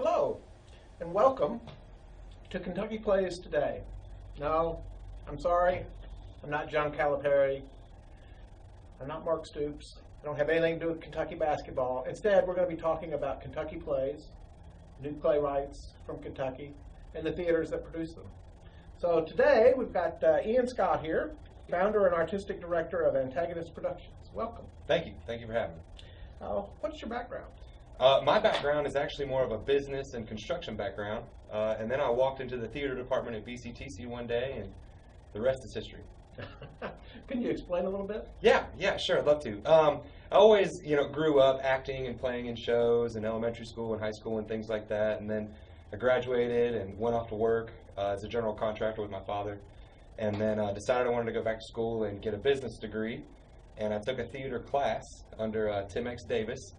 Hello, and welcome to Kentucky Plays Today. No, I'm sorry, I'm not John Calipari. I'm not Mark Stoops. I don't have anything to do with Kentucky basketball. Instead, we're going to be talking about Kentucky plays, new playwrights from Kentucky, and the theaters that produce them. So today, we've got Ian Scott here, founder and artistic director of Antagonist Productions. Welcome. Thank you. Thank you for having me. What's your background? My background is actually more of a business and construction background, and then I walked into the theater department at BCTC one day, and the rest is history. Can you explain a little bit? Yeah, sure, I'd love to. I always, grew up acting and playing in shows in elementary school and high school and things like that, and then I graduated and went off to work as a general contractor with my father, and then decided I wanted to go back to school and get a business degree, and I took a theater class under Tim X. Davis,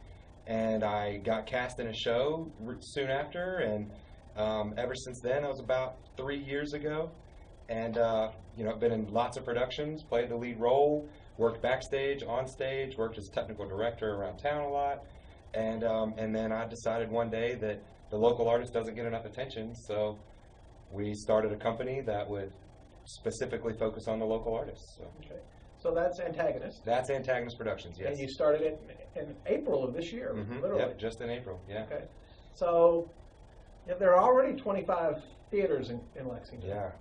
and I got cast in a show soon after, and ever since then, I was about 3 years ago, and I've been in lots of productions, played the lead role, worked backstage, on stage, worked as technical director around town a lot, and then I decided one day that the local artist doesn't get enough attention, so we started a company that would specifically focus on the local artists. So. Okay. So that's Antagonist. That's Antagonist Productions, yes. And you started it in April of this year, literally. Yeah, just in April, yeah. Okay. So there are already 25 theaters in Lexington. Yeah.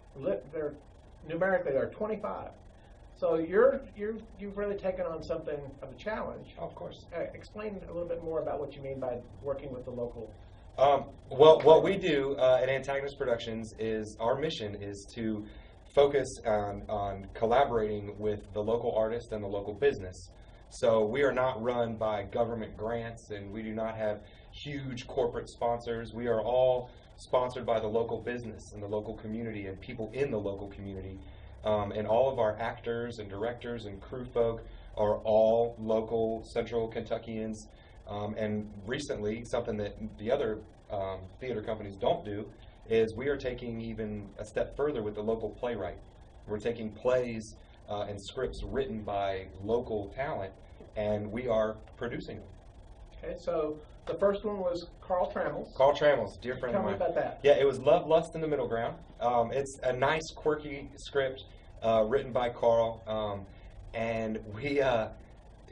Numerically, there are 25. So you've really taken on something of a challenge. Oh, of course. Explain a little bit more about what you mean by working with the local. Well, what we do at Antagonist Productions is our mission is to focus on collaborating with the local artist and the local business. So we are not run by government grants, and we do not have huge corporate sponsors. We are all sponsored by the local business and the local community and people in the local community. And all of our actors and directors and crew folk are all local Central Kentuckians. And recently, something that the other theater companies don't do is we are taking even a step further with the local playwright. We're taking plays and scripts written by local talent, and we are producing them. Okay, so the first one was Carl Trammell's. Carl Trammell's, dear friend of mine. Tell me about that. Yeah, it was Love, Lust, and the Middle Ground. It's a nice, quirky script written by Carl, and we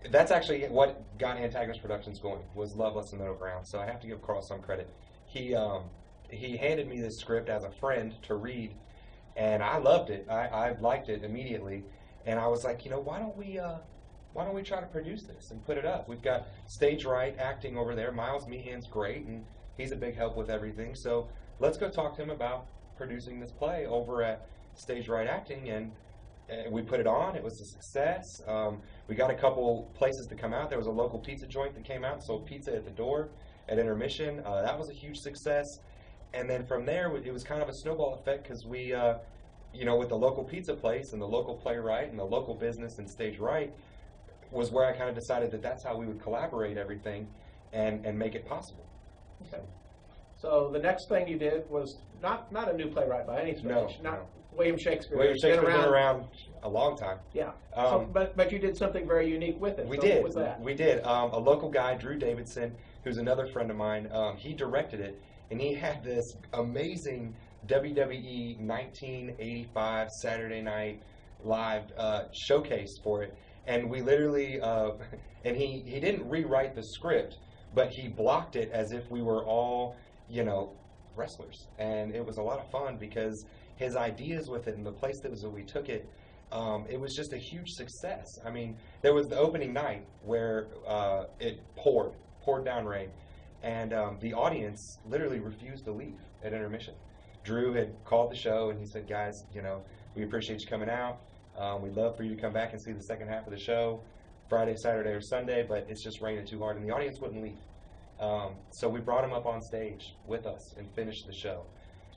that's actually what got Antagonist Productions going, was Love, Lust, and the Middle Ground. So I have to give Carl some credit. He handed me this script as a friend to read, and I loved it. I liked it immediately, and I was like, why don't we try to produce this and put it up? We've got Stage Right acting over there. Miles Meehan's great, and he's a big help with everything. So let's go talk to him about producing this play over at Stage Right Acting, and we put it on. It was a success. We got a couple places to come out. There was a local pizza joint that came out and sold pizza at the door at intermission. That was a huge success. And then from there, it was kind of a snowball effect because we, with the local pizza place and the local playwright and the local business and Stage Right was where I kind of decided that that's how we would collaborate everything and make it possible. Okay. So the next thing you did was not a new playwright by any stretch. No. William Shakespeare. William Shakespeare's been around a long time. Yeah. But you did something very unique with it. We so did. What was that? We did. A local guy, Drew Davidson, who's another friend of mine, he directed it, and he had this amazing WWE 1985 Saturday Night Live showcase for it. And we literally, and he didn't rewrite the script, but he blocked it as if we were all, wrestlers. And it was a lot of fun because his ideas with it and the place that we took it, it was just a huge success. I mean, there was the opening night where it poured down rain, and the audience literally refused to leave at intermission. Drew had called the show and he said, guys, we appreciate you coming out. We'd love for you to come back and see the second half of the show, Friday, Saturday, or Sunday, but it's just raining too hard, and the audience wouldn't leave. So we brought him up on stage with us and finished the show.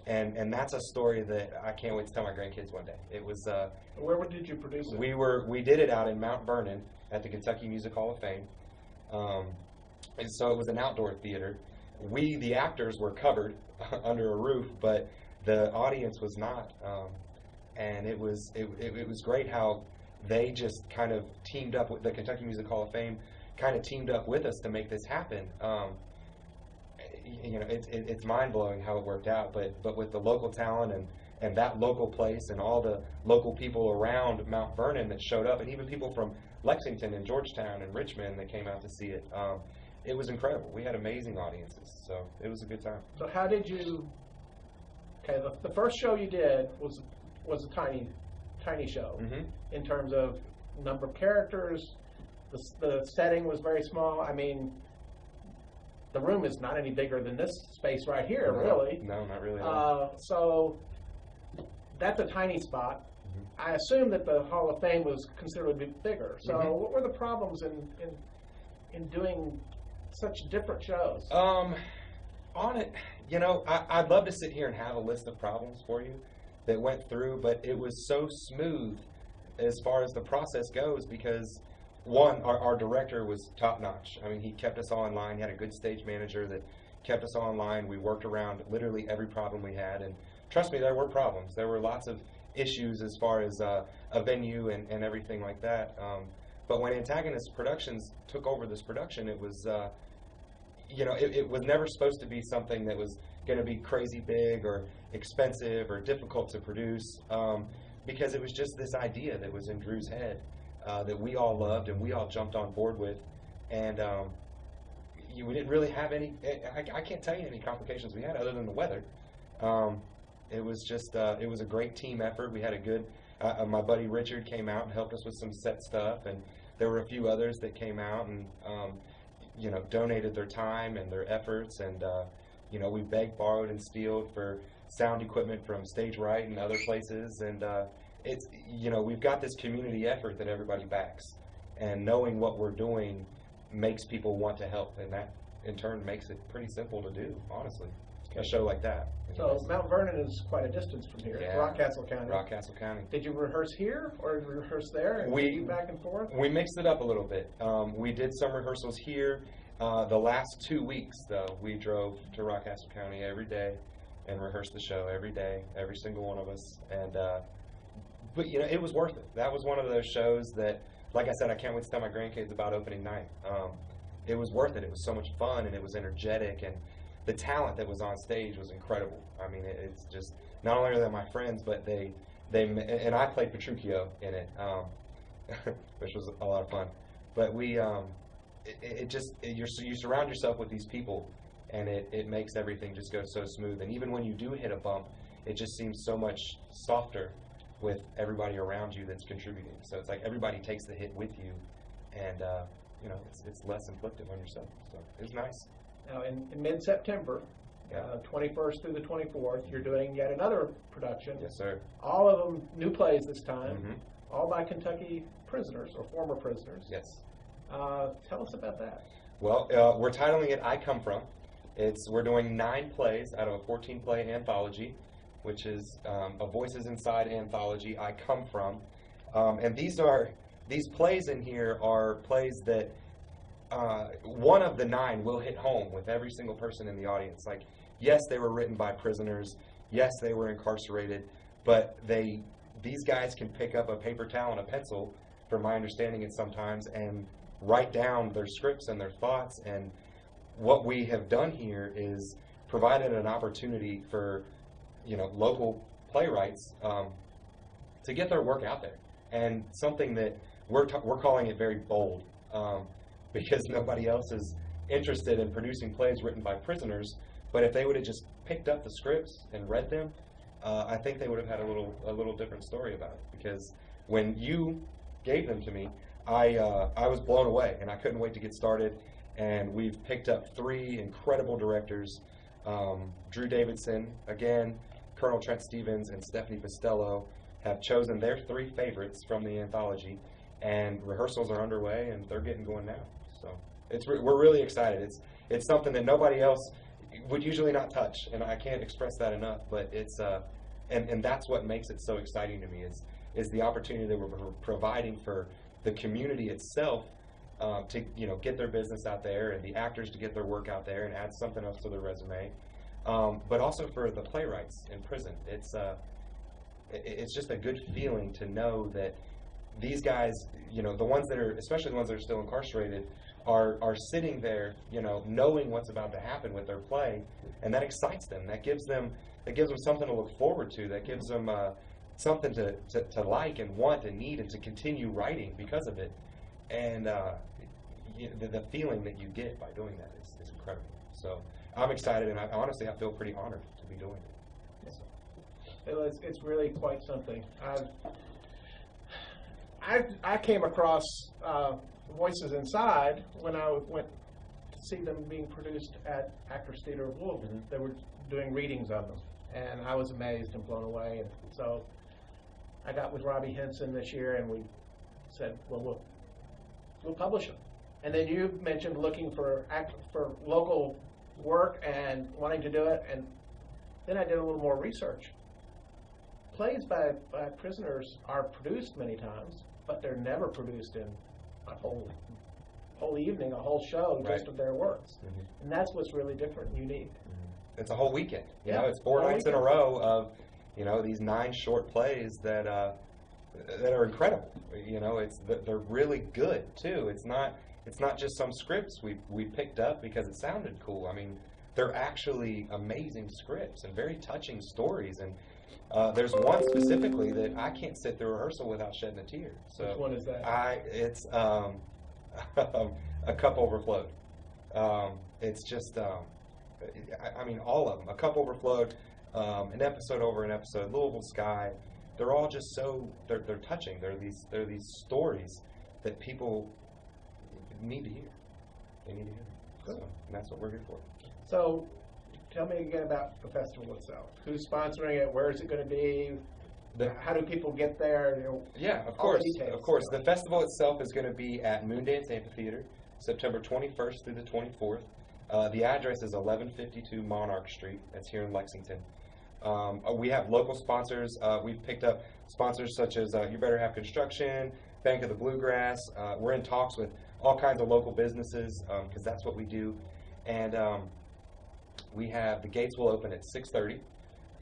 And that's a story that I can't wait to tell my grandkids one day. It was. Where did you produce it? We did it out in Mount Vernon at the Kentucky Music Hall of Fame. And so it was an outdoor theater. We, the actors, were covered under a roof, but the audience was not. And it was great how they just kind of teamed up with the Kentucky Music Hall of Fame, kind of teamed up with us to make this happen. you know, it's mind blowing how it worked out. But with the local talent and that local place and all the local people around Mount Vernon that showed up, and even people from Lexington and Georgetown and Richmond that came out to see it. It was incredible. We had amazing audiences, so it was a good time. So how did you? Okay, the first show you did was a tiny show in terms of number of characters. The setting was very small. I mean, the room is not any bigger than this space right here, really. No, not really. So that's a tiny spot. I assume that the Hall of Fame was considerably bigger. So what were the problems in doing such different shows? On it, you know, I'd love to sit here and have a list of problems for you that went through, but it was so smooth as far as the process goes because, one, our director was top-notch. I mean, he kept us all in line. He had a good stage manager that kept us all in line. We worked around literally every problem we had, and trust me, there were problems. There were lots of issues as far as a venue and everything like that. But when Antagonist Productions took over this production, it was, you know, it was never supposed to be something that was going to be crazy big or expensive or difficult to produce, because it was just this idea that was in Drew's head that we all loved and we all jumped on board with. And we didn't really have any, I can't tell you any complications we had other than the weather. It was just, it was a great team effort. We had a good, my buddy Richard came out and helped us with some set stuff, and there were a few others that came out and, you know, donated their time and their efforts, and, you know, we begged, borrowed, and stealed for sound equipment from Stage Right and other places, and it's, you know, we've got this community effort that everybody backs, and knowing what we're doing makes people want to help, and that, in turn, makes it pretty simple to do, honestly. A show like that. So Mount Vernon is quite a distance from here. Yeah. Rockcastle County. Rockcastle County. Did you rehearse here or did you rehearse there and commute back and forth? We mixed it up a little bit. We did some rehearsals here. The last 2 weeks, though, we drove to Rockcastle County every day and rehearsed the show every day, every single one of us. And but you know, it was worth it. That was one of those shows that, like I said, I can't wait to tell my grandkids about opening night. It was worth it. It was so much fun and it was energetic, and the talent that was on stage was incredible. I mean, it's just, not only are they my friends, but they and I played Petruchio in it, which was a lot of fun. But we, you surround yourself with these people, and it makes everything just go so smooth. And even when you do hit a bump, it just seems so much softer with everybody around you that's contributing. So it's like everybody takes the hit with you, and you know, it's less inflictive on yourself. So it's nice. Now, in mid-September, 21st through the 24th, you're doing yet another production. Yes, sir. All of them new plays this time, all by Kentucky prisoners or former prisoners. Yes. Tell us about that. Well, we're titling it I Come From. We're doing 9 plays out of a 14-play anthology, which is a Voices Inside anthology, I Come From. And these plays in here are plays that one of the 9 will hit home with every single person in the audience. Like, yes, they were written by prisoners. Yes, they were incarcerated. But these guys can pick up a paper towel and a pencil, from my understanding it sometimes, and write down their scripts and their thoughts. And what we have done here is provided an opportunity for, you know, local playwrights to get their work out there. And something that we're calling it very bold. Because nobody else is interested in producing plays written by prisoners. But if they would have just picked up the scripts and read them, I think they would have had a little different story about it. Because when you gave them to me, I was blown away, and I couldn't wait to get started. And we've picked up 3 incredible directors: Drew Davidson, again, Colonel Trent Stevens, and Stephanie Costello have chosen their 3 favorites from the anthology. And rehearsals are underway, and they're getting going now. So we're really excited. It's something that nobody else would usually not touch, and I can't express that enough. But it's and that's what makes it so exciting to me is the opportunity that we're providing for the community itself to, you know, get their business out there, and the actors to get their work out there and add something else to their resume. But also for the playwrights in prison, it's just a good feeling to know that these guys, you know, especially the ones that are still incarcerated, are sitting there, knowing what's about to happen with their play, and that excites them. That gives them something to look forward to. That gives them something to like and want and need and to continue writing because of it. And the feeling that you get by doing that is incredible. So I'm excited, and honestly I feel pretty honored to be doing it. So. It's really quite something. I came across Voices Inside when I went to see them being produced at Actors Theater of Louisville. Mm-hmm. They were doing readings of them, and I was amazed and blown away. And so I got with Robbie Henson this year, and we said, well, we'll publish them. And then you mentioned looking for local work and wanting to do it, and then I did a little more research. Plays by prisoners are produced many times, but they're never produced in a whole evening, a whole show Right. just of their works. Mm-hmm. And that's what's really different and unique. Mm-hmm. It's a whole weekend. It's 4 nights in a row of these 9 short plays that are incredible. They're really good too. It's not just some scripts we picked up because it sounded cool. I mean, they're actually amazing scripts and very touching stories. And there's one specifically that I can't sit through rehearsal without shedding a tear. So Which one is that? It's A Cup Overflowed. It's just, I mean, all of them. A Cup Overflowed, an episode over an episode, Louisville Sky. They're all just they're touching. They're these stories that people need to hear. They need to hear. So, and that's what we're here for. So tell me again about the festival itself. Who's sponsoring it? Where is it going to be? How do people get there? Yeah, of course. Of course. The festival itself is going to be at Moondance Amphitheater, September 21st through the 24th. The address is 1152 Monarch Street. That's here in Lexington. We have local sponsors. We've picked up sponsors such as You Better Have Construction, Bank of the Bluegrass. We're in talks with all kinds of local businesses because that's what we do. And we have, the gates will open at 6:30.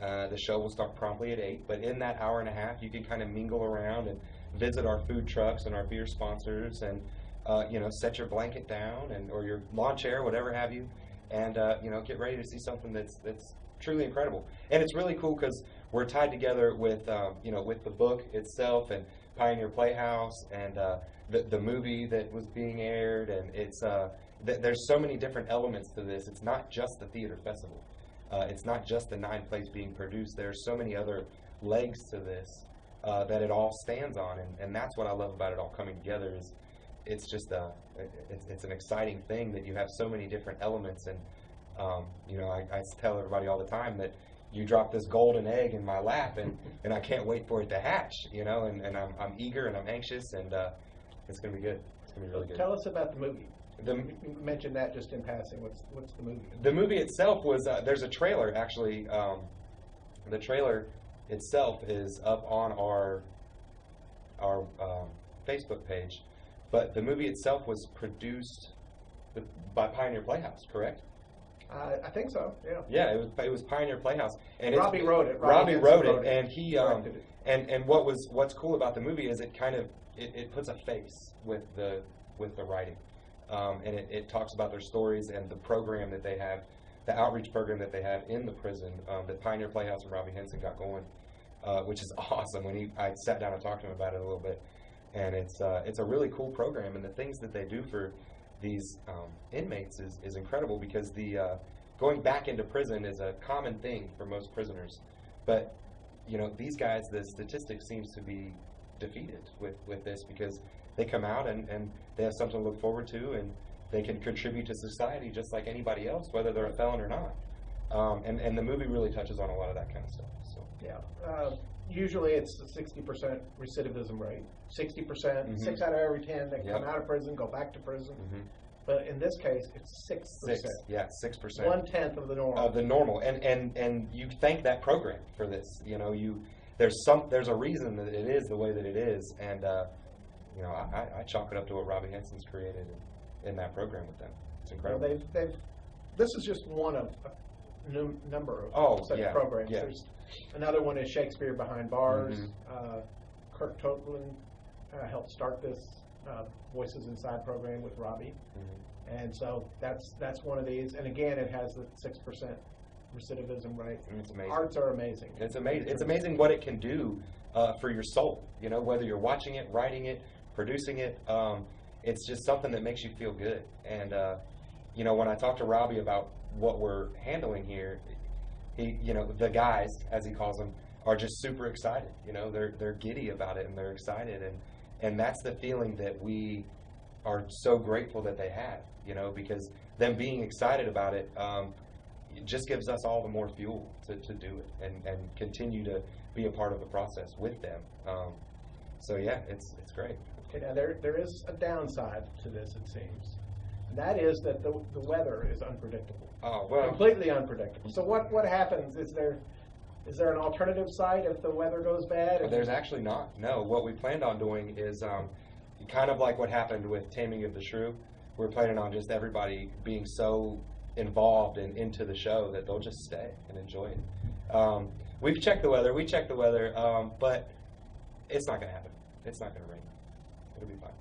The show will start promptly at 8. But in that hour and a half, you can kind of mingle around and visit our food trucks and our beer sponsors and, set your blanket down or your lawn chair, whatever have you, and, get ready to see something that's truly incredible. And it's really cool because we're tied together with, with the book itself and Pioneer Playhouse and the movie that was being aired. And it's there's so many different elements to this. It's not just the theater festival. It's not just the 9 plays being produced. There's so many other legs to this that it all stands on. And that's what I love about it all coming together is it's just it's an exciting thing that you have so many different elements. And I tell everybody all the time that you drop this golden egg in my lap, and I can't wait for it to hatch. And I'm eager and I'm anxious, and it's going to be good. It's going to be really good. Tell us about the movie. You mentioned that just in passing. What's the movie? The movie itself was there's a trailer actually. The trailer itself is up on our Facebook page, but the movie itself was produced by Pioneer Playhouse, correct? I think so. Yeah. Yeah, it was Pioneer Playhouse, and Robbie wrote it. Robbie wrote it, and he directed it. and what's cool about the movie is it kind of it puts a face with the writing. And it talks about their stories and the program that they have, the outreach program that they have in the prison that Pioneer Playhouse and Robbie Henson got going, which is awesome. I sat down and talked to him about it a little bit, and it's a really cool program. And the things that they do for these inmates is incredible because the going back into prison is a common thing for most prisoners. But these guys, the statistics seems to be defeated with this because they come out and they have something to look forward to, and they can contribute to society just like anybody else, whether they're a felon or not. And the movie really touches on a lot of that kind of stuff. So. Yeah. Usually it's a 60% recidivism rate. 60%, 6 out of every 10 that come out of prison go back to prison. Mm-hmm. But in this case, it's 6%. 6%. 1/10 of the normal. Of the normal, and you thank that program for this. There's a reason that it is the way that it is, and I chalk it up to what Robbie Henson's created in that program with them. It's incredible. Well, this is just one of a number of such programs. Yeah. There's another one is Shakespeare Behind Bars. Mm-hmm. Kirk Toplin helped start this Voices Inside program with Robbie. Mm-hmm. And so that's one of these. And again, it has the 6% recidivism rate. It's amazing. Arts are amazing. It's amazing. It's amazing what it can do for your soul. You know, whether you're watching it, writing it, producing it, it's just something that makes you feel good. And you know, when I talk to Robbie about what we're handling here, he, you know, the guys, as he calls them, are just super excited. You know, they're giddy about it and they're excited, and that's the feeling that we are so grateful that they have. You know, because them being excited about it. It just gives us all the more fuel to do it and continue to be a part of the process with them. So yeah, it's great. Okay, now there is a downside to this, it seems. And that is that the weather is unpredictable. Oh, well. Completely unpredictable. So what happens? Is there an alternative site if the weather goes bad? There's actually not. No, what we planned on doing is kind of like what happened with Taming of the Shrew. We're planning on just everybody being so involved and into the show that they'll just stay and enjoy it. We've checked the weather. We checked the weather, but it's not going to happen. It's not going to rain. It'll be fine.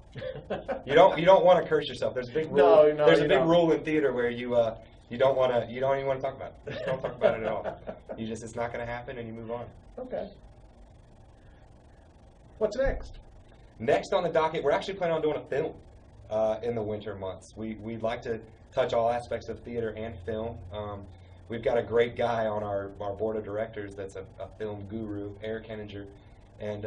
You don't want to curse yourself. There's a big rule. There's a big rule in theater where you don't even want to talk about it. Just don't talk about it at all. It's not going to happen, and you move on. Okay. What's next? Next on the docket, we're actually planning on doing a film in the winter months. We'd like to touch all aspects of theater and film. We've got a great guy on our board of directors that's a film guru, Eric Henninger, and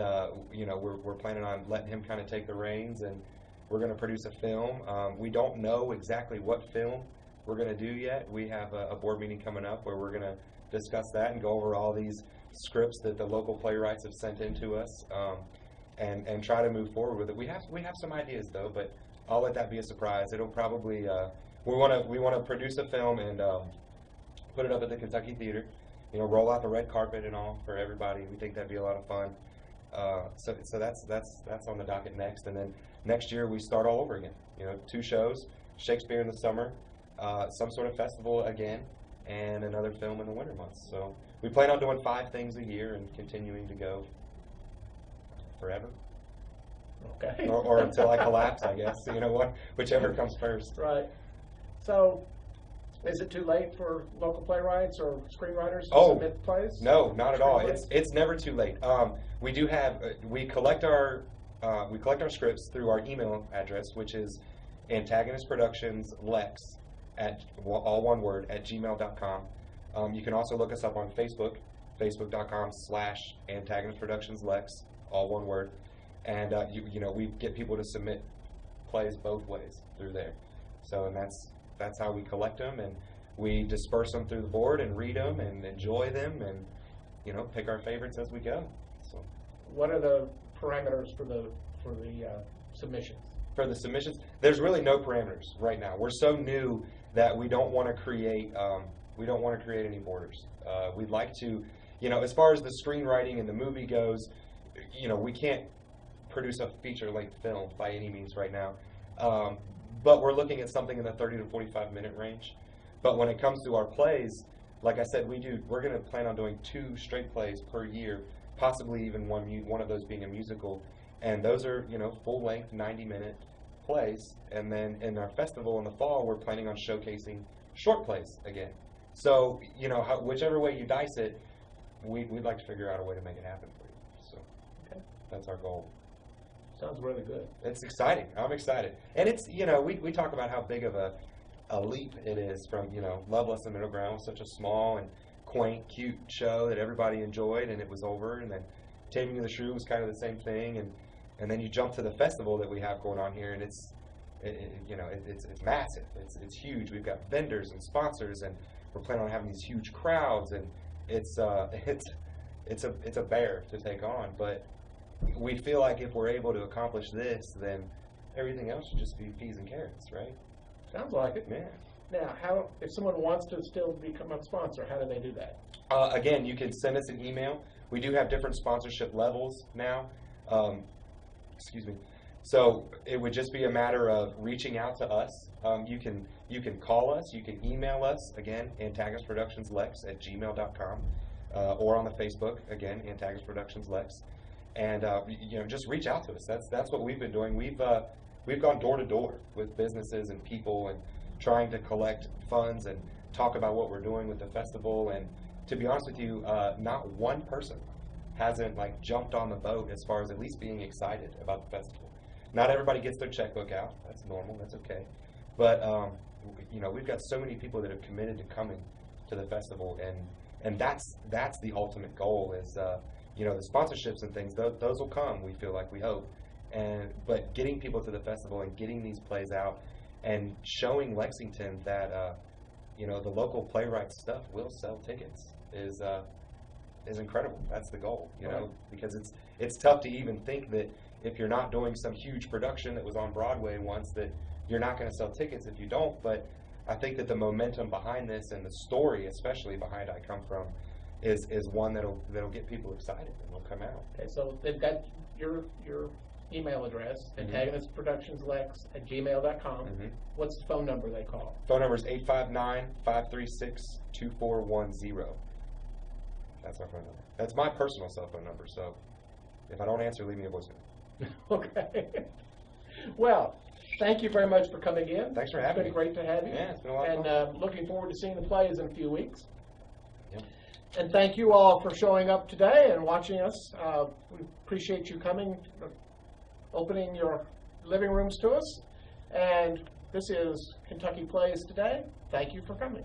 you know, we're planning on letting him kind of take the reins, and we're going to produce a film. We don't know exactly what film we're going to do yet. We have a board meeting coming up where we're going to discuss that and go over all these scripts that the local playwrights have sent in to us, and try to move forward with it. We have some ideas though, but I'll let that be a surprise. It'll probably we want to produce a film and put it up at the Kentucky Theater. You know, roll out the red carpet and all for everybody. We think that'd be a lot of fun. So that's on the docket next, and then next year we start all over again. You know, 2 shows, Shakespeare in the summer, some sort of festival again, and another film in the winter months. So we plan on doing 5 things a year and continuing to go forever. Okay. or until I collapse, I guess. You know what? Whichever comes first. Right. So, is it too late for local playwrights or screenwriters to submit plays? No, not at all. It's never too late. We do have we collect our scripts through our email address, which is Antagonist Productions Lex at all one word at gmail.com. You can also look us up on Facebook, facebook.com/Antagonist Productions Lex, all one word. And you know, we get people to submit plays both ways through there. So, and that's how we collect them, and we disperse them through the board and read them and enjoy them, and you know, pick our favorites as we go. So, what are the parameters for the submissions? For the submissions, there's really no parameters right now. We're so new that we don't want to create any borders. We'd like to, you know, as far as the screenwriting and the movie goes, you know, we can't produce a feature-length film by any means right now. But we're looking at something in the 30 to 45 minute range. But when it comes to our plays, like I said, we're going to plan on doing 2 straight plays per year, possibly even one of those being a musical. And those are, you know, full-length 90-minute plays. And then in our festival in the fall, we're planning on showcasing short plays again. So, you know, whichever way you dice it, we'd like to figure out a way to make it happen for you. So that's our goal. Sounds really good. It's exciting. I'm excited. And it's, you know, we talk about how big of a leap it is from, you know, Love Less Than Middle Ground was such a small and quaint, cute show that everybody enjoyed, and it was over. And then Taming of the Shrew was kind of the same thing. And then you jump to the festival that we have going on here, and it's massive. It's huge. We've got vendors and sponsors, and we're planning on having these huge crowds, and it's a bear to take on. But we feel like if we're able to accomplish this, then everything else should just be peas and carrots, right? Sounds like it. Yeah. Now, how if someone wants to still become a sponsor, how do they do that? Again, you can send us an email. We do have different sponsorship levels now. Excuse me. So it would just be a matter of reaching out to us. You can call us. You can email us. Again, Antagonist Productions Lex at gmail.com, or on the Facebook. Again, Antagonist Productions Lex. And you know, just reach out to us. That's what we've been doing. we've gone door to door with businesses and people and trying to collect funds and talk about what we're doing with the festival. And to be honest with you, not one person hasn't like jumped on the boat as far as at least being excited about the festival. Not everybody gets their checkbook out. That's normal. That's okay. But you know, we've got so many people that have committed to coming to the festival, and that's the ultimate goal. Is you know, the sponsorships and things. Those will come. We feel like, we hope. But getting people to the festival and getting these plays out and showing Lexington that you know, the local Playwrights stuff will sell tickets is incredible. That's the goal, you know, because it's tough to even think that if you're not doing some huge production that was on Broadway once, that you're not going to sell tickets if you don't. But I think that the momentum behind this and the story, especially behind I Come From, is one that'll get people excited and will come out. Okay, so they've got your email address, antagonistproductionslex@gmail.com. What's the phone number they call? Phone number is 859-536-2410. That's our phone number. That's my personal cell phone number, so if I don't answer, leave me a voicemail. Okay. Well, thank you very much for coming in. Thanks for having me. It's been great to have you. Yeah, it's been a lot of fun. And looking forward to seeing the plays in a few weeks. Yep. And thank you all for showing up today and watching us. We appreciate you coming, opening your living rooms to us. And this is Kentucky Plays Today. Thank you for coming.